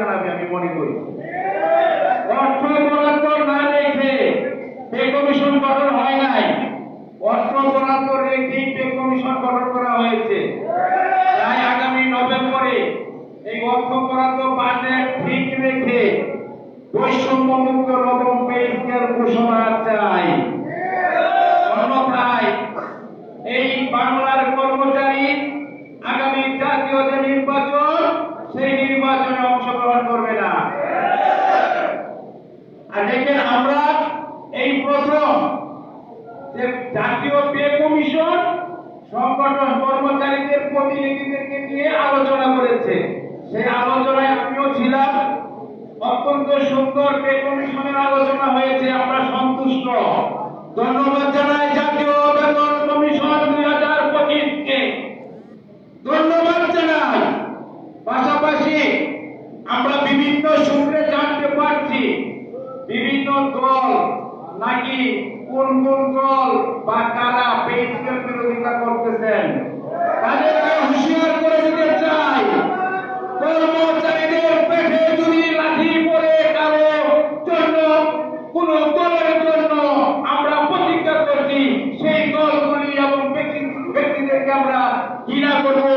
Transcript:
জানাবে আমি মনে করি। অর্থ বরাদ্দ না রেখে পে কমিশন গঠন হয় নাই, অর্থ বরাদ্দ রেখেই পে কমিশন গঠন করা হয়েছে। তাই আগামী নভেম্বরে এই অর্থ বরাদ্দ বাজেট ঠিক রেখে বৈষম্যমুক্ত নবম পে স্কেল ঘোষণা চাই। অন্যথায় এই বাংলার কর্মচারী আগামী জাতীয় যে নির্বাচন সেই নির্বাচনে অংশগ্রহণ করবে না। আর দেখেন আমরা এই প্রথম যে জাতীয় পে কমিশন সংগঠন কর্মচারীদের প্রতিনিধিদেরকে নিয়ে আলোচনা করেছে, সেই আলোচনায় আমিও ছিলাম। অত্যন্ত সুন্দর পে কমিশনের আলোচনা হয়েছে, আমরা সন্তুষ্ট। ধন্যবাদ জানাই জাতীয় বেতন কমিশন 2025-কে ধন্যবাদ জানাই। পাশাপাশি আমরা বিভিন্ন সূত্রে জানতে পারছি বিভিন্ন দল নাকি কোন কোন দল বা কারা পে স্কেল বিরোধিতা করতেছেন, তাদেরকে হুঁশিয়ার করে দিতে চাই। কর্মচারীদের পেটে যদি লাঠি পড়ে কারো জন্য, কোন দলের জন্য আমরা প্রতিজ্ঞা করছি সেই দলগুলি এবং ব্যক্তিদেরকে আমরা ঘৃণা করবো,